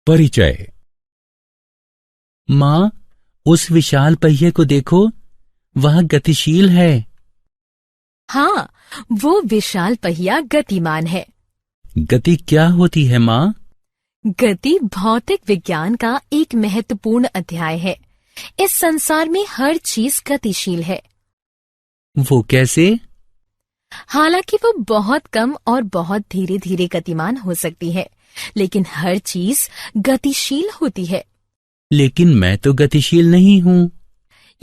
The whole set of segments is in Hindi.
परिचय। माँ, उस विशाल पहिए को देखो, वह गतिशील है। हाँ, वो विशाल पहिया गतिमान है। गति क्या होती है माँ? गति भौतिक विज्ञान का एक महत्वपूर्ण अध्याय है। इस संसार में हर चीज गतिशील है। वो कैसे? हालांकि वो बहुत कम और बहुत धीरे धीरे गतिमान हो सकती है, लेकिन हर चीज गतिशील होती है। लेकिन मैं तो गतिशील नहीं हूँ।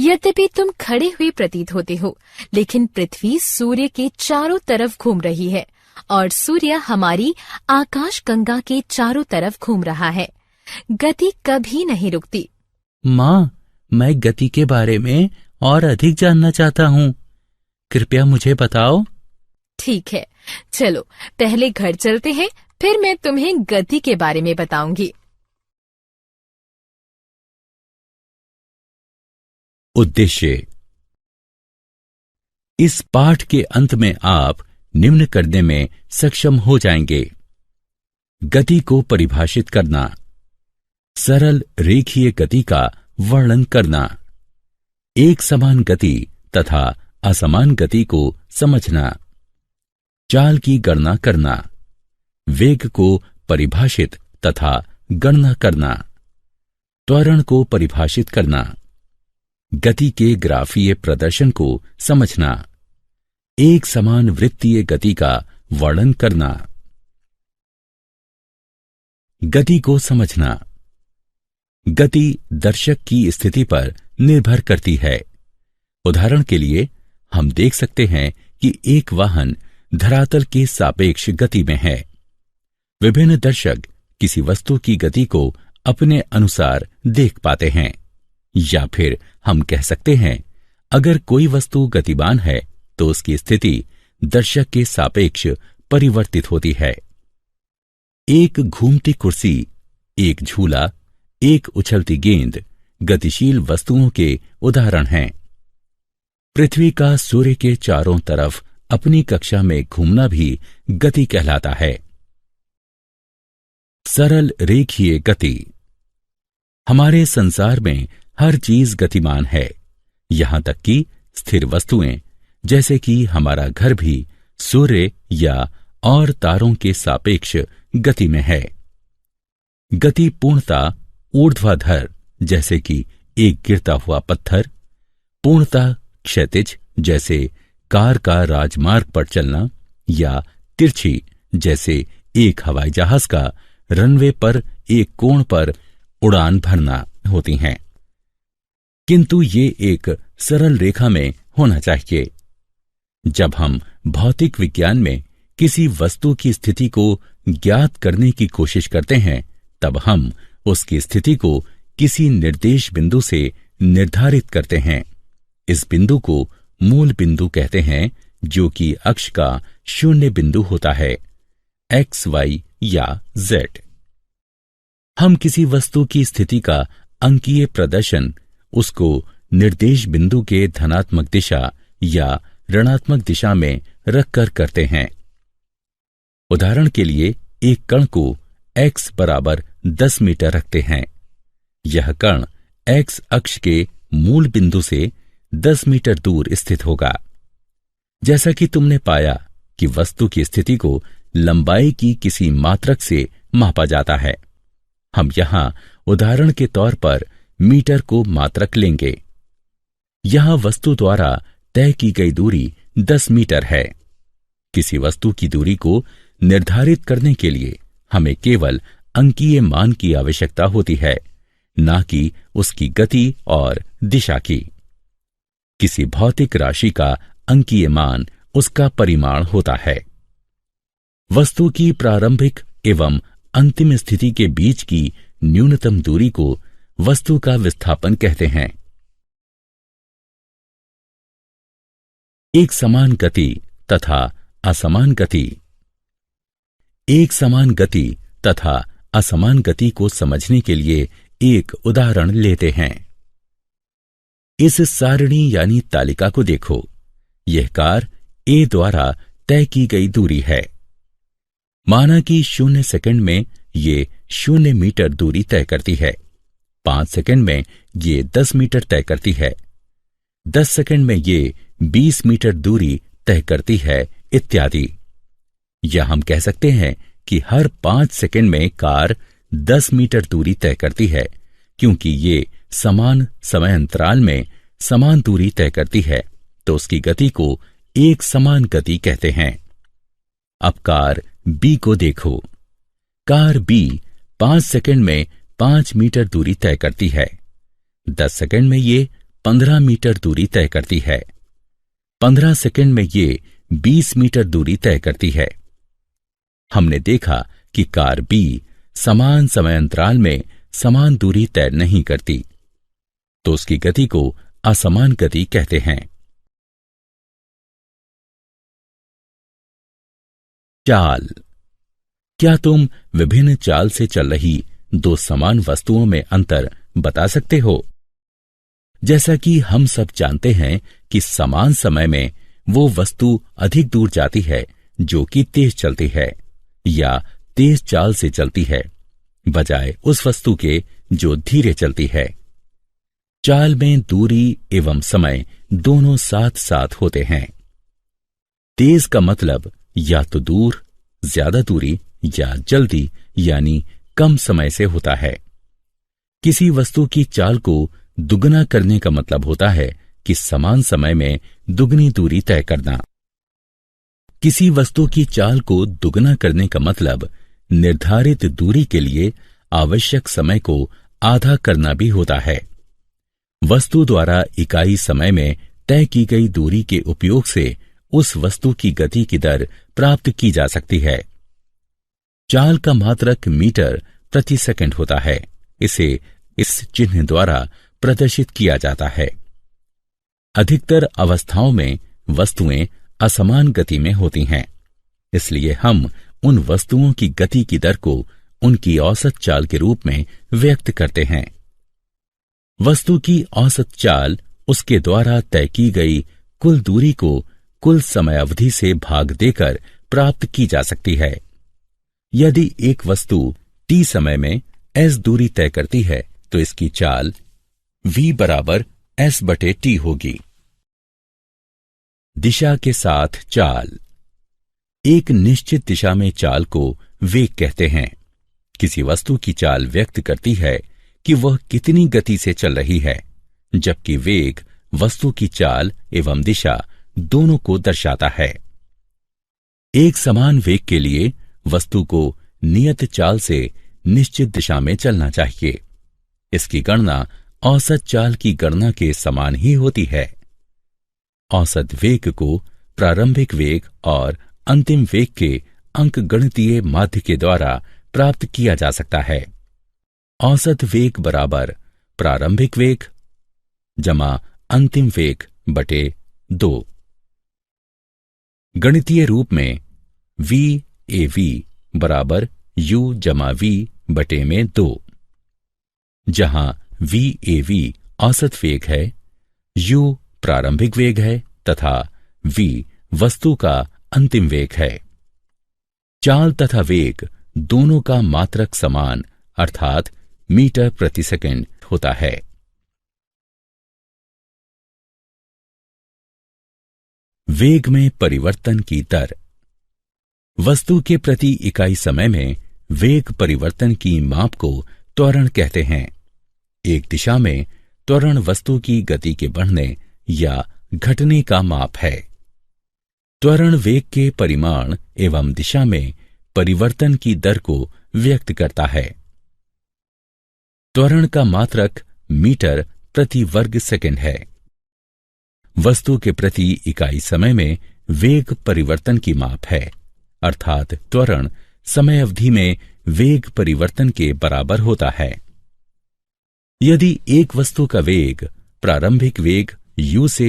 यद्यपि तुम खड़े हुए प्रतीत होते हो, लेकिन पृथ्वी सूर्य के चारों तरफ घूम रही है और सूर्य हमारी आकाश गंगा के चारों तरफ घूम रहा है। गति कभी नहीं रुकती। माँ, मैं गति के बारे में और अधिक जानना चाहता हूँ। कृपया मुझे बताओ। ठीक है, चलो पहले घर चलते हैं, फिर मैं तुम्हें गति के बारे में बताऊंगी। उद्देश्य। इस पाठ के अंत में आप निम्न करने में सक्षम हो जाएंगे: गति को परिभाषित करना, सरल रेखीय गति का वर्णन करना, एक समान गति तथा असमान गति को समझना, चाल की गणना करना, वेग को परिभाषित तथा गणना करना, त्वरण को परिभाषित करना, गति के ग्राफीय प्रदर्शन को समझना, एक समान वृत्तीय गति का वर्णन करना। गति को समझना। गति दर्शक की स्थिति पर निर्भर करती है। उदाहरण के लिए हम देख सकते हैं कि एक वाहन धरातल के सापेक्ष गति में है। विभिन्न दर्शक किसी वस्तु की गति को अपने अनुसार देख पाते हैं। या फिर हम कह सकते हैं, अगर कोई वस्तु गतिमान है तो उसकी स्थिति दर्शक के सापेक्ष परिवर्तित होती है। एक घूमती कुर्सी, एक झूला, एक उछलती गेंद गतिशील वस्तुओं के उदाहरण हैं। पृथ्वी का सूर्य के चारों तरफ अपनी कक्षा में घूमना भी गति कहलाता है। सरल रेखीय गति। हमारे संसार में हर चीज गतिमान है, यहां तक कि स्थिर वस्तुएं, जैसे कि हमारा घर भी सूर्य या और तारों के सापेक्ष गति में है। गति पूर्णता ऊर्ध्वाधर, जैसे कि एक गिरता हुआ पत्थर, पूर्णता क्षैतिज, जैसे कार का राजमार्ग पर चलना, या तिरछी, जैसे एक हवाई जहाज का रनवे पर एक कोण पर उड़ान भरना होती हैं। किंतु ये एक सरल रेखा में होना चाहिए। जब हम भौतिक विज्ञान में किसी वस्तु की स्थिति को ज्ञात करने की कोशिश करते हैं, तब हम उसकी स्थिति को किसी निर्देश बिंदु से निर्धारित करते हैं। इस बिंदु को मूल बिंदु कहते हैं, जो कि अक्ष का शून्य बिंदु होता है, एक्स, वाई या जेड। हम किसी वस्तु की स्थिति का अंकीय प्रदर्शन उसको निर्देश बिंदु के धनात्मक दिशा या ऋणात्मक दिशा में रखकर करते हैं। उदाहरण के लिए एक कण को x बराबर 10 मीटर रखते हैं। यह कण x अक्ष के मूल बिंदु से 10 मीटर दूर स्थित होगा। जैसा कि तुमने पाया कि वस्तु की स्थिति को लंबाई की किसी मात्रक से मापा जाता है, हम यहां उदाहरण के तौर पर मीटर को मात्रक लेंगे। यहां वस्तु द्वारा तय की गई दूरी 10 मीटर है। किसी वस्तु की दूरी को निर्धारित करने के लिए हमें केवल अंकीय मान की आवश्यकता होती है, ना कि उसकी गति और दिशा की। किसी भौतिक राशि का अंकीय मान उसका परिमाण होता है। वस्तु की प्रारंभिक एवं अंतिम स्थिति के बीच की न्यूनतम दूरी को वस्तु का विस्थापन कहते हैं। एक समान गति तथा असमान गति। एक समान गति तथा असमान गति को समझने के लिए एक उदाहरण लेते हैं। इस सारणी यानी तालिका को देखो। यह कार ए द्वारा तय की गई दूरी है। माना कि 0 सेकंड में ये 0 मीटर दूरी तय करती है। 5 सेकंड में ये 10 मीटर तय करती है। 10 सेकंड में ये 20 मीटर दूरी तय करती है, इत्यादि। या हम कह सकते हैं कि हर 5 सेकंड में कार 10 मीटर दूरी तय करती है, क्योंकि ये समान समय अंतराल में समान दूरी तय करती है, तो उसकी गति को एक समान गति कहते हैं। अब कार बी को देखो। कार बी 5 सेकंड में 5 मीटर दूरी तय करती है। 10 सेकंड में ये 15 मीटर दूरी तय करती है। 15 सेकंड में ये 20 मीटर दूरी तय करती है। हमने देखा कि कार बी समान समय अंतराल में समान दूरी तय नहीं करती, तो उसकी गति को असमान गति कहते हैं। चाल। क्या तुम विभिन्न चाल से चल रही दो समान वस्तुओं में अंतर बता सकते हो? जैसा कि हम सब जानते हैं कि समान समय में वो वस्तु अधिक दूर जाती है जो कि तेज चलती है या तेज चाल से चलती है, बजाय उस वस्तु के जो धीरे चलती है। चाल में दूरी एवं समय दोनों साथ साथ होते हैं। तेज का मतलब या तो दूर, ज्यादा दूरी, या जल्दी यानी कम समय से होता है। किसी वस्तु की चाल को दुगना करने का मतलब होता है कि समान समय में दुगनी दूरी तय करना। किसी वस्तु की चाल को दुगना करने का मतलब निर्धारित दूरी के लिए आवश्यक समय को आधा करना भी होता है। वस्तु द्वारा इकाई समय में तय की गई दूरी के उपयोग से उस वस्तु की गति की दर प्राप्त की जा सकती है। चाल का मात्रक मीटर प्रति सेकंड होता है। इसे इस चिन्ह द्वारा प्रदर्शित किया जाता है। अधिकतर अवस्थाओं में वस्तुएं असमान गति में होती हैं, इसलिए हम उन वस्तुओं की गति की दर को उनकी औसत चाल के रूप में व्यक्त करते हैं। वस्तु की औसत चाल उसके द्वारा तय की गई कुल दूरी को कुल समय अवधि से भाग देकर प्राप्त की जा सकती है। यदि एक वस्तु t समय में s दूरी तय करती है तो इसकी चाल v बराबर s/t होगी। दिशा के साथ चाल। एक निश्चित दिशा में चाल को वेग कहते हैं। किसी वस्तु की चाल व्यक्त करती है कि वह कितनी गति से चल रही है, जबकि वेग वस्तु की चाल एवं दिशा दोनों को दर्शाता है। एक समान वेग के लिए वस्तु को नियत चाल से निश्चित दिशा में चलना चाहिए। इसकी गणना औसत चाल की गणना के समान ही होती है। औसत वेग को प्रारंभिक वेग और अंतिम वेग के अंकगणितीय माध्य के द्वारा प्राप्त किया जा सकता है। औसत वेग बराबर प्रारंभिक वेग जमा अंतिम वेग बटे 2। गणितीय रूप में v/a/v बराबर u जमा v बटे में 2, जहां v/a/v औसत वेग है, u प्रारंभिक वेग है तथा v वस्तु का अंतिम वेग है। चाल तथा वेग दोनों का मात्रक समान अर्थात मीटर प्रति सेकंड होता है। वेग में परिवर्तन की दर। वस्तु के प्रति इकाई समय में वेग परिवर्तन की माप को त्वरण कहते हैं। एक दिशा में त्वरण वस्तु की गति के बढ़ने या घटने का माप है। त्वरण वेग के परिमाण एवं दिशा में परिवर्तन की दर को व्यक्त करता है। त्वरण का मात्रक मीटर प्रति वर्ग सेकंड है। वस्तु के प्रति इकाई समय में वेग परिवर्तन की माप है, अर्थात त्वरण समय अवधि में वेग परिवर्तन के बराबर होता है। यदि एक वस्तु का वेग प्रारंभिक वेग u से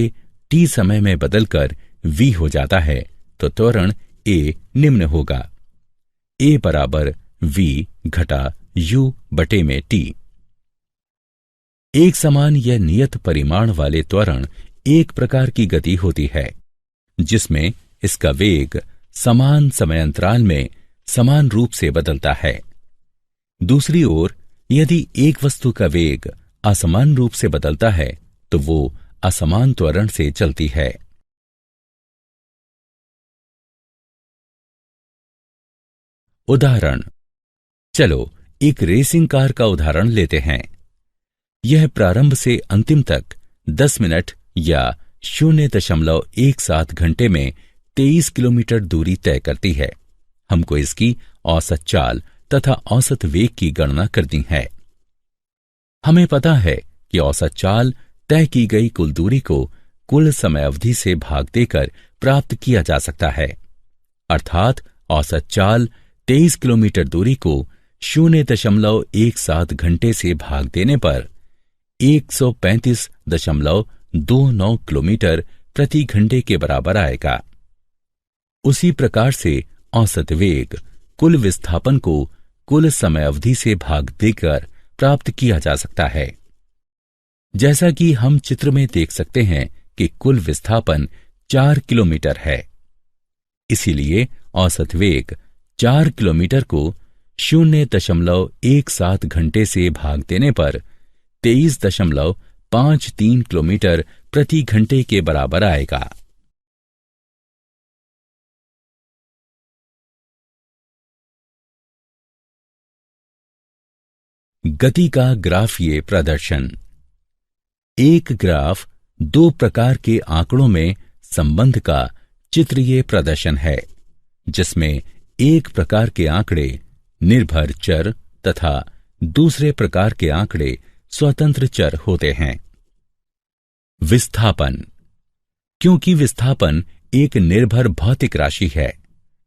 t समय में बदलकर v हो जाता है तो त्वरण a निम्न होगा, a बराबर v घटा u बटे में t। एक समान या नियत परिमाण वाले त्वरण एक प्रकार की गति होती है जिसमें इसका वेग समान समय अंतराल में समान रूप से बदलता है। दूसरी ओर यदि एक वस्तु का वेग असमान रूप से बदलता है तो वो असमान त्वरण से चलती है। उदाहरण, चलो एक रेसिंग कार का उदाहरण लेते हैं। यह प्रारंभ से अंतिम तक 10 मिनट या 0.17 घंटे में 23 किलोमीटर दूरी तय करती है। हमको इसकी औसत चाल तथा औसत वेग की गणना करनी है। हमें पता है कि औसत चाल तय की गई कुल दूरी को कुल समय अवधि से भाग देकर प्राप्त किया जा सकता है। अर्थात औसत चाल 23 किलोमीटर दूरी को 0.17 घंटे से भाग देने पर 135.29 किलोमीटर प्रति घंटे के बराबर आएगा। उसी प्रकार से औसत वेग कुल विस्थापन को कुल समय अवधि से भाग देकर प्राप्त किया जा सकता है। जैसा कि हम चित्र में देख सकते हैं कि कुल विस्थापन 4 किलोमीटर है। इसीलिए औसत वेग 4 किलोमीटर को 0.17 घंटे से भाग देने पर 23.53 किलोमीटर प्रति घंटे के बराबर आएगा। गति का ग्राफीय प्रदर्शन। एक ग्राफ दो प्रकार के आंकड़ों में संबंध का चित्रीय प्रदर्शन है, जिसमें एक प्रकार के आंकड़े निर्भर चर तथा दूसरे प्रकार के आंकड़े स्वतंत्र चर होते हैं। विस्थापन। क्योंकि विस्थापन एक निर्भर भौतिक राशि है,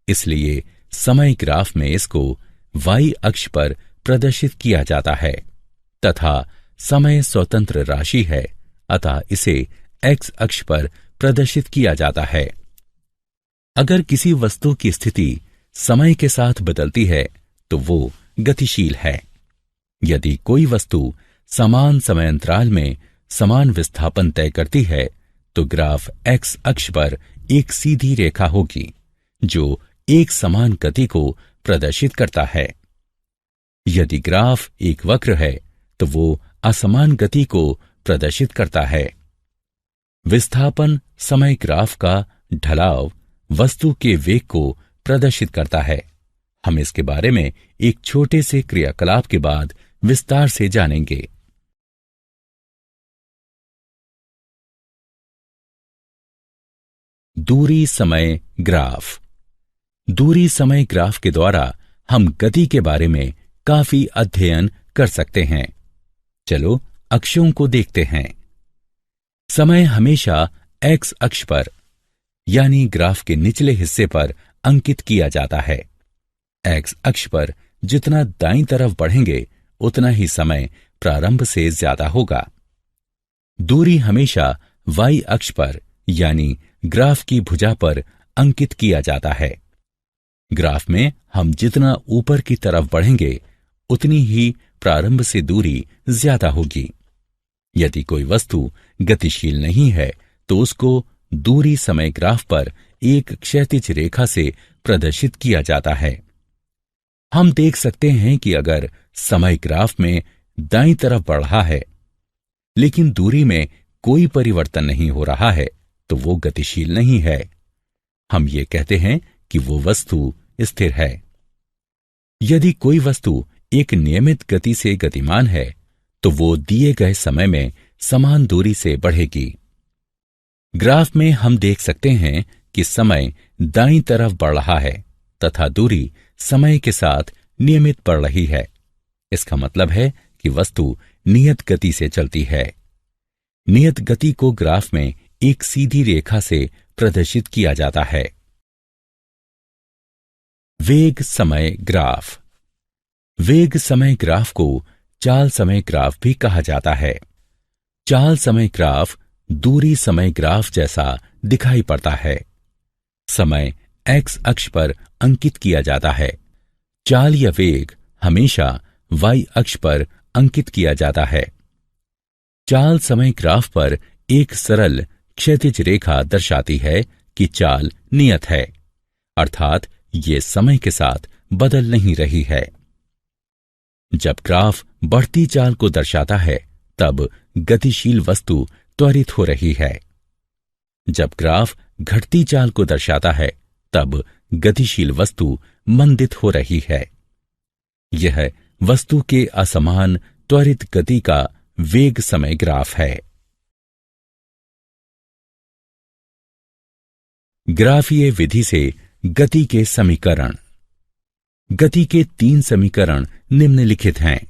इसलिए समय ग्राफ में इसको y अक्ष पर प्रदर्शित किया जाता है तथा समय स्वतंत्र राशि है, अतः इसे x अक्ष पर प्रदर्शित किया जाता है। अगर किसी वस्तु की स्थिति समय के साथ बदलती है तो वो गतिशील है। यदि कोई वस्तु समान समयांतराल में समान विस्थापन तय करती है तो ग्राफ x अक्ष पर एक सीधी रेखा होगी जो एक समान गति को प्रदर्शित करता है। यदि ग्राफ एक वक्र है तो वो असमान गति को प्रदर्शित करता है। विस्थापन समय ग्राफ का ढलाव वस्तु के वेग को प्रदर्शित करता है। हम इसके बारे में एक छोटे से क्रियाकलाप के बाद विस्तार से जानेंगे। दूरी समय ग्राफ। दूरी समय ग्राफ के द्वारा हम गति के बारे में काफी अध्ययन कर सकते हैं। चलो अक्षों को देखते हैं। समय हमेशा x अक्ष पर यानी ग्राफ के निचले हिस्से पर अंकित किया जाता है। x अक्ष पर जितना दाईं तरफ बढ़ेंगे उतना ही समय प्रारंभ से ज्यादा होगा। दूरी हमेशा y अक्ष पर यानी ग्राफ की भुजा पर अंकित किया जाता है। ग्राफ में हम जितना ऊपर की तरफ बढ़ेंगे उतनी ही प्रारंभ से दूरी ज्यादा होगी। यदि कोई वस्तु गतिशील नहीं है तो उसको दूरी समय ग्राफ पर एक क्षैतिज रेखा से प्रदर्शित किया जाता है। हम देख सकते हैं कि अगर समय ग्राफ में दाईं तरफ बढ़ रहा है लेकिन दूरी में कोई परिवर्तन नहीं हो रहा है तो वो गतिशील नहीं है। हम ये कहते हैं कि वो वस्तु स्थिर है। यदि कोई वस्तु एक नियमित गति से गतिमान है तो वो दिए गए समय में समान दूरी से बढ़ेगी। ग्राफ में हम देख सकते हैं कि समय दाईं तरफ बढ़ रहा है तथा दूरी समय के साथ नियमित बढ़ रही है। इसका मतलब है कि वस्तु नियत गति से चलती है। नियत गति को ग्राफ में एक सीधी रेखा से प्रदर्शित किया जाता है। वेग समय ग्राफ। वेग समय ग्राफ को चाल समय ग्राफ भी कहा जाता है। चाल समय ग्राफ दूरी समय ग्राफ जैसा दिखाई पड़ता है। समय x अक्ष पर अंकित किया जाता है। चाल या वेग हमेशा y अक्ष पर अंकित किया जाता है। चाल समय ग्राफ पर एक सरल क्षैतिज रेखा दर्शाती है कि चाल नियत है, अर्थात ये समय के साथ बदल नहीं रही है। जब ग्राफ बढ़ती चाल को दर्शाता है तब गतिशील वस्तु त्वरित हो रही है। जब ग्राफ घटती चाल को दर्शाता है तब गतिशील वस्तु मंदित हो रही है। यह वस्तु के असमान त्वरित गति का वेग समय ग्राफ है। ग्राफीय विधि से गति के समीकरण। गति के 3 समीकरण निम्नलिखित हैं।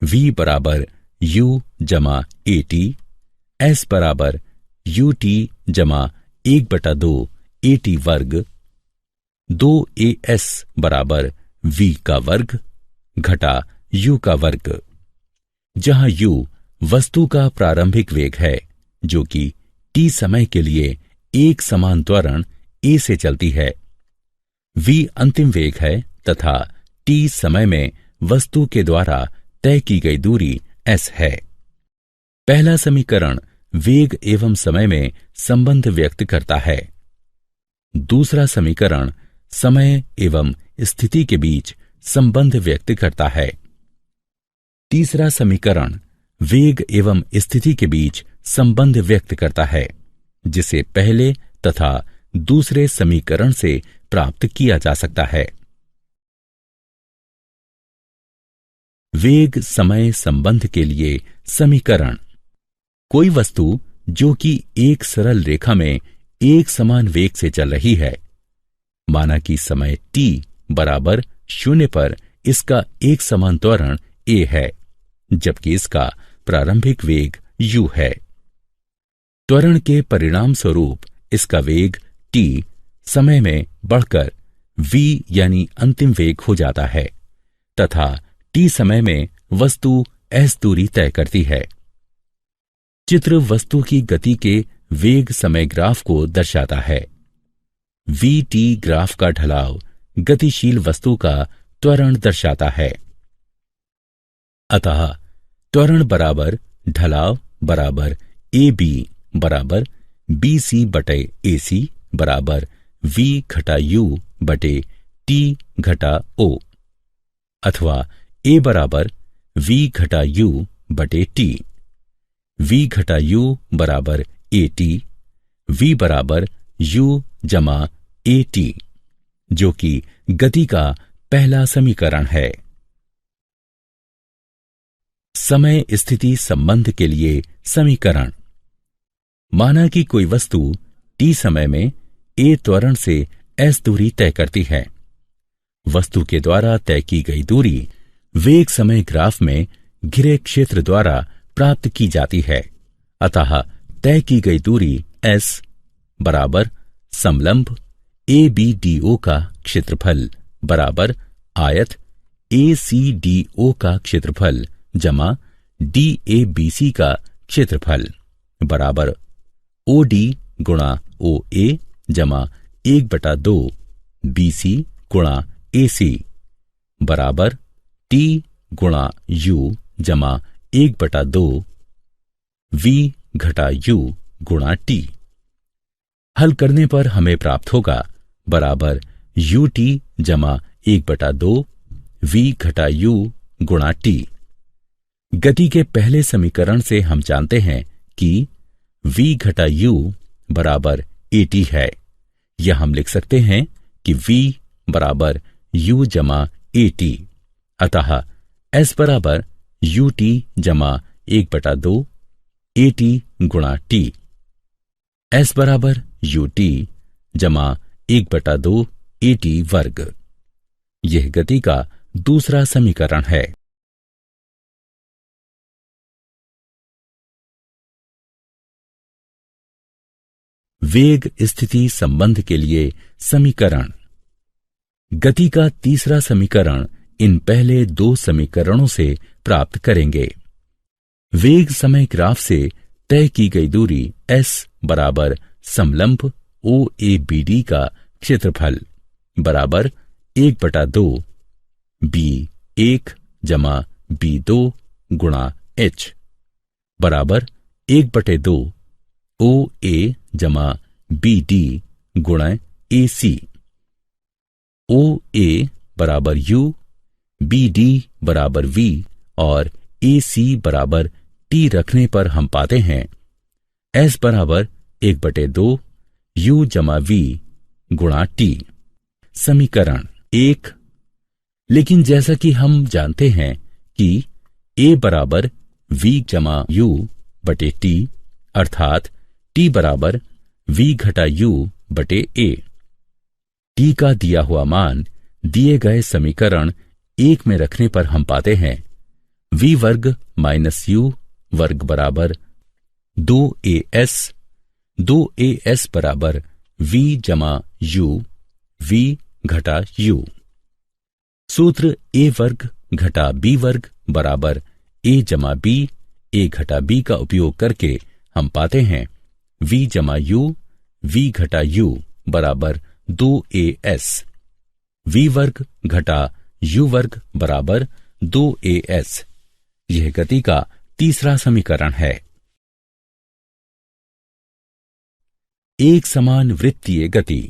v बराबर u जमा at, s बराबर ut जमा 1/2 at वर्ग, 2as बराबर v का वर्ग घटा u का वर्ग, जहां u वस्तु का प्रारंभिक वेग है जो कि t समय के लिए एक समान त्वरण a से चलती है। v अंतिम वेग है तथा t समय में वस्तु के द्वारा तय की गई दूरी s है। पहला समीकरण वेग एवं समय में संबंध व्यक्त करता है। दूसरा समीकरण समय एवं स्थिति के बीच संबंध व्यक्त करता है। तीसरा समीकरण वेग एवं स्थिति के बीच संबंध व्यक्त करता है, जिसे पहले तथा दूसरे समीकरण से प्राप्त किया जा सकता है। वेग समय संबंध के लिए समीकरण। कोई वस्तु जो कि एक सरल रेखा में एक समान वेग से चल रही है, माना कि समय t बराबर 0 पर इसका एक समान त्वरण a है, जबकि इसका प्रारंभिक वेग u है। त्वरण के परिणाम स्वरूप इसका वेग t समय में बढ़कर v यानी अंतिम वेग हो जाता है तथा t समय में वस्तु s दूरी तय करती है। चित्र वस्तु की गति के वेग समय ग्राफ को दर्शाता है। vt ग्राफ का ढलाव गतिशील वस्तु का त्वरण दर्शाता है। अतः त्वरण बराबर ढलाव बराबर ab बराबर bc बटे ac बराबर v घटा u बटे t घटा o, अथवा a बराबर v घटा u बटे t, v घटा u बराबर at, v बराबर u जमा at, जो कि गति का पहला समीकरण है। समय स्थिति संबंध के लिए समीकरण। माना कि कोई वस्तु t समय में a त्वरण से s दूरी तय करती है। वस्तु के द्वारा तय की गई दूरी वेग समय ग्राफ में घिरे क्षेत्र द्वारा प्राप्त की जाती है। अतः तय की गई दूरी s बराबर समलंब ABDO का क्षेत्रफल बराबर आयत ACDO का क्षेत्रफल जमा DABC का क्षेत्रफल बराबर OD गुणा OA जमा 1/2 BC गुणा AC बराबर T गुणा U जमा 1/2 V घटा U गुणा T। हल करने पर हमें प्राप्त होगा बराबर UT जमा 1/2 V घटा U गुणा T। गति के पहले समीकरण से हम जानते हैं कि V घटा U बराबर AT है, या हम लिख सकते हैं कि V बराबर U जमा AT। अतः S बराबर UT जमा 1/2 AT गुणा T। S बराबर UT जमा 1/2 AT वर्ग। यह गति का दूसरा समीकरण है। वेग स्थिति संबंध के लिए समीकरण। गति का तीसरा समीकरण इन पहले 2 समीकरणों से प्राप्त करेंगे। वेग समय ग्राफ से तय की गई दूरी s बराबर समलंब OABD का क्षेत्रफल बराबर 1/2 B1 जमा B2 गुणा H बराबर 1/2 OA जमा BD गुणा AC। OA बराबर U, बी डी बराबर वी और ए सी बराबर टी रखने पर हम पाते हैं एस बराबर 1/2 यू जमा वी गुणा टी। समीकरण 1। लेकिन जैसा कि हम जानते हैं कि ए बराबर वी जमा यू बटे टी, अर्थात टी बराबर वी घटा यू बटे ए। टी का दिया हुआ मान दिए गए समीकरण 1 में रखने पर हम पाते हैं वी वर्ग माइनस यू वर्ग बराबर 2as, 2as बराबर वी जमा यू वी घटा यू। सूत्र ए वर्ग घटा बी वर्ग बराबर ए जमा बी ए घटा बी का उपयोग करके हम पाते हैं वी जमा यू वी घटा यू बराबर 2as। वी वर्ग घटा यू वर्ग बराबर 2as। यह गति का तीसरा समीकरण है। एक समान वृत्तीय गति।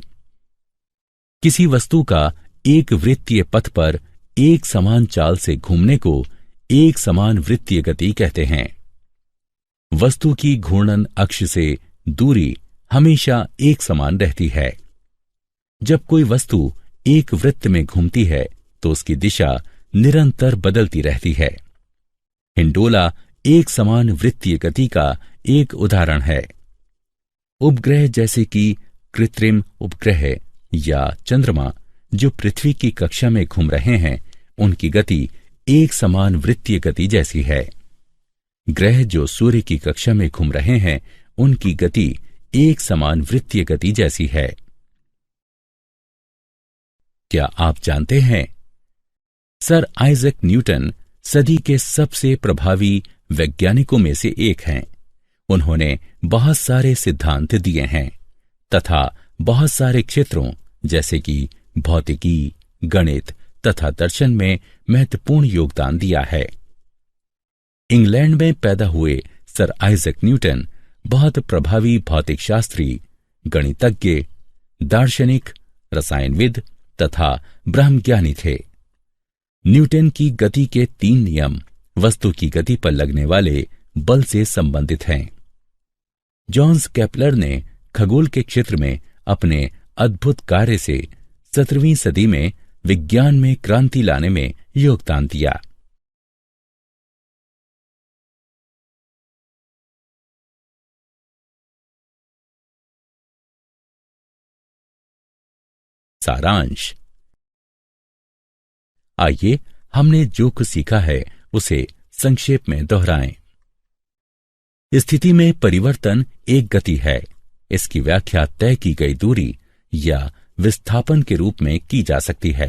किसी वस्तु का एक वृत्तीय पथ पर एक समान चाल से घूमने को एक समान वृत्तीय गति कहते हैं। वस्तु की घूर्णन अक्ष से दूरी हमेशा एक समान रहती है। जब कोई वस्तु एक वृत्त में घूमती है तो उसकी दिशा निरंतर बदलती रहती है। हिंडोला एक समान वृत्तीय गति का एक उदाहरण है। उपग्रह जैसे कि कृत्रिम उपग्रह या चंद्रमा जो पृथ्वी की कक्षा में घूम रहे हैं, उनकी गति एक समान वृत्तीय गति जैसी है। ग्रह जो सूर्य की कक्षा में घूम रहे हैं, उनकी गति एक समान वृत्तीय गति जैसी है। क्या आप जानते हैं सर आइजैक न्यूटन सदी के सबसे प्रभावी वैज्ञानिकों में से एक हैं। उन्होंने बहुत सारे सिद्धांत दिए हैं तथा बहुत सारे क्षेत्रों जैसे कि भौतिकी, गणित तथा दर्शन में महत्वपूर्ण योगदान दिया है। इंग्लैंड में पैदा हुए सर आइजैक न्यूटन बहुत प्रभावी भौतिक शास्त्री, गणितज्ञ, दार्शनिक, रसायनविद तथा ब्रह्मज्ञानी थे। न्यूटन की गति के 3 नियम वस्तु की गति पर लगने वाले बल से संबंधित हैं। जॉन्स केपलर ने खगोल के क्षेत्र में अपने अद्भुत कार्य से 17वीं सदी में विज्ञान में क्रांति लाने में योगदान दिया। सारांश। आइए हमने जो कुछ सीखा है उसे संक्षेप में दोहराएं। स्थिति में परिवर्तन एक गति है। इसकी व्याख्या तय की गई दूरी या विस्थापन के रूप में की जा सकती है।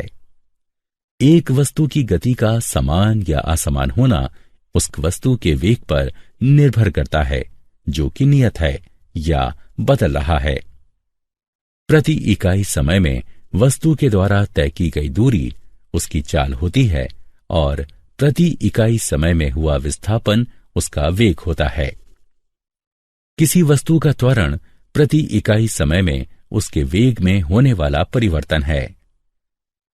एक वस्तु की गति का समान या असमान होना उस वस्तु के वेग पर निर्भर करता है जो कि नियत है या बदल रहा है। प्रति इकाई समय में वस्तु के द्वारा तय की गई दूरी उसकी चाल होती है और प्रति इकाई समय में हुआ विस्थापन उसका वेग होता है। किसी वस्तु का त्वरण प्रति इकाई समय में उसके वेग में होने वाला परिवर्तन है।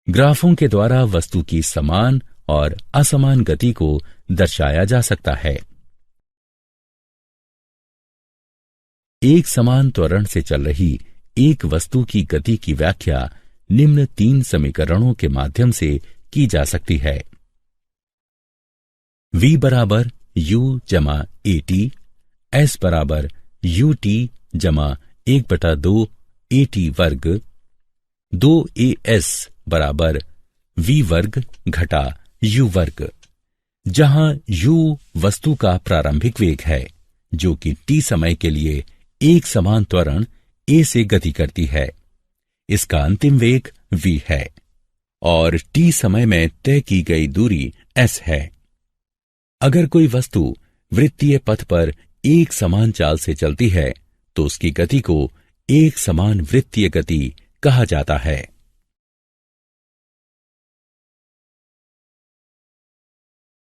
ग्राफों के द्वारा वस्तु की समान और असमान गति को दर्शाया जा सकता है। एक समान त्वरण से चल रही एक वस्तु की गति की व्याख्या निम्न 3 समीकरणों के माध्यम से की जा सकती है। v बराबर u जमा at, s बराबर ut जमा 1/2 at वर्ग, 2as बराबर v वर्ग घटा u वर्ग, जहां u वस्तु का प्रारंभिक वेग है जो कि t समय के लिए एक समान त्वरण a से गति करती है। इसका अंतिम वेग v है और t समय में तय की गई दूरी s है। अगर कोई वस्तु वृत्तीय पथ पर एक समान चाल से चलती है तो उसकी गति को एक समान वृत्तीय गति कहा जाता है।